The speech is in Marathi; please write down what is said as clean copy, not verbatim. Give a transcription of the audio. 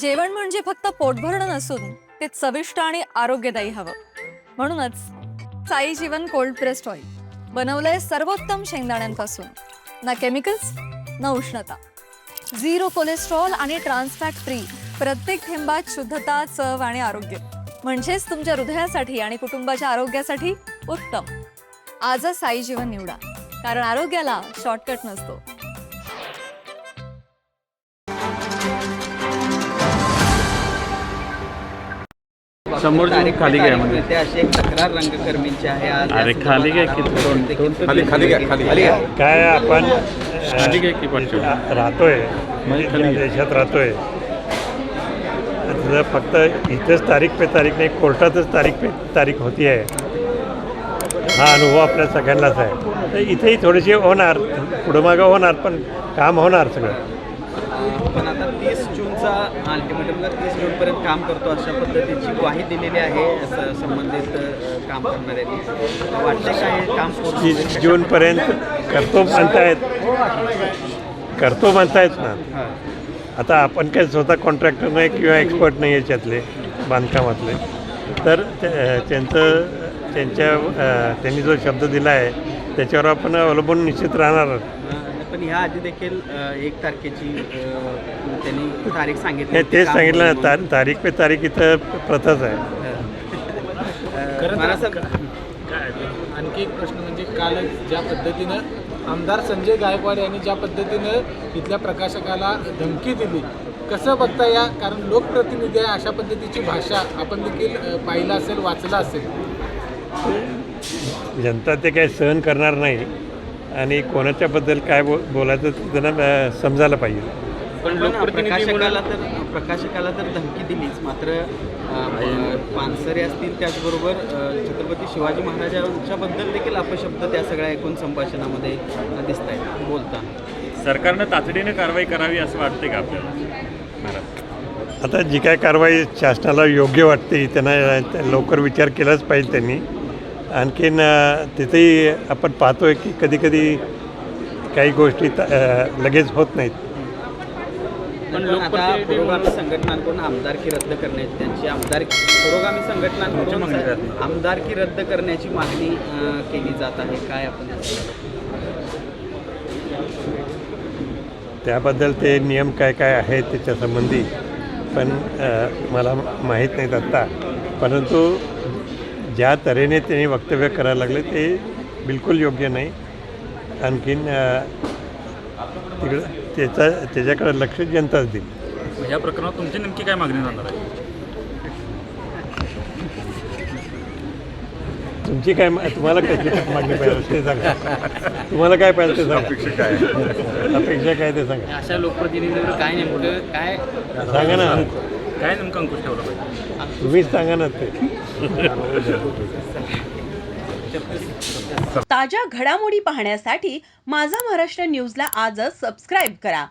जेवण म्हणजे फक्त पोटभरणं नसून ते चविष्ट आणि आरोग्यदायी हवं. म्हणूनच साई जीवन कोल्ड प्रेस्ड ऑइल बनवलंय सर्वोत्तम शेंगदाण्यांपासून. ना केमिकल्स ना उष्णता, झिरो कोलेस्ट्रॉल आणि ट्रान्सफॅट फ्री. प्रत्येक थेंबात शुद्धता, चव आणि आरोग्य. म्हणजेच तुमच्या हृदयासाठी आणि कुटुंबाच्या आरोग्यासाठी उत्तम. आजच साई जीवन निवडा, कारण आरोग्याला शॉर्टकट नसतो. समोर खाली घ्या म्हणजे ते अशी एक तक्रार रंगकर्मींची आहे आज. अरे खाली घ्या की खाली घ्या. काय आपण खाली घ्या की पाचशे राहतोय खाली घ्या. देशात राहतोय, तर फक्त इथेच तारीख पे तारीख नाही, कोर्टातच तारीख पे तारीख होती आहे. हा अनुभव आपल्या सगळ्यांनाच आहे. तर इथेही थोडीशी होणार, पुढं मागं होणार, पण काम होणार सगळं. पण आता 30 जूनचा अल्टिमेटमला 30 जूनपर्यंत काम करतो अशा पद्धतीची ग्वाही दिलेली आहे संबंधित काम करणाऱ्यांनी. वाटते काय काम 30 जूनपर्यंत करतो म्हणतायत ना. आता आपण काय स्वतः कॉन्ट्रॅक्टर नाही किंवा एक्सपर्ट नाही याच्यातले बांधकामातले, तर त्यांनी जो शब्द दिला आहे त्याच्यावर आपण अवलंबून निश्चित राहणार. पण ह्या आधी देखील 1 तारखेची त्यांनी तारीख सांगितली. तेच सांगितलं ना, तारीख पे तारीख इथं प्रथाच आहे. आणखी एक प्रश्न म्हणजे काल ज्या पद्धतीनं आमदार संजय गायकवाड यांनी ज्या पद्धतीनं इथल्या प्रकाशकाला धमकी दिली, कसं बघता या, कारण लोकप्रतिनिधी आहे अशा पद्धतीची भाषा आपण देखील पाहिलं असेल, वाचलं असेल. जनता ते काही सहन करणार नाही आणि कोणाच्याबद्दल काय बोलायचं ते त्यांना समजायला पाहिजे. पण प्रकाशकाला तर धमकी दिलीच, मात्र पानसरे असतील त्याचबरोबर छत्रपती शिवाजी महाराजांच्याबद्दल देखील अपशब्द त्या सगळ्या एकूण संभाषणामध्ये दिसत आहेत बोलताना. सरकारनं तातडीने कारवाई करावी असं वाटते का आपल्याला? आता जी काय कारवाई शासनाला योग्य वाटते त्यांना लवकर विचार केलाच पाहिजे त्यांनी. आणखीन तिथेही आपण पाहतोय की कधीकधी काही गोष्टी लगेच होत नाहीत. पण आता पुरोगामी संघटनांकडून आमदारकी रद्द करण्याची, त्यांची पुरोगामी संघटनांकडून आमदारकी रद्द करण्याची मागणी केली जात आहे. काय आपण त्याबद्दल ते नियम काय काय आहेत त्याच्यासंबंधी पण मला माहीत नाहीत आत्ता. परंतु ज्या तऱ्हेने त्यांनी वक्तव्य करायला लागले ते बिलकुल योग्य नाही. आणखीन तिकडं त्याच्याकडे लक्ष जनताच देईल. या प्रकरणात तुमची नेमकी काय मागणी राहणार आहे? तुमची काय तुम्हाला कशी मागणी पाहिजे ते सांगा. तुम्हाला काय पाहिजे ते सांगा. अपेक्षा काय ते सांगा. अशा लोकप्रतिनिधींवर काय नेमकं काय सांगा ना. काय नेमकं अंकुश ठेवलं पाहिजे? तुम्हीच सांगा ना ते. ताज्या घडामोडी पाहण्यासाठी माझा महाराष्ट्र न्यूजला आजच सबस्क्राईब करा.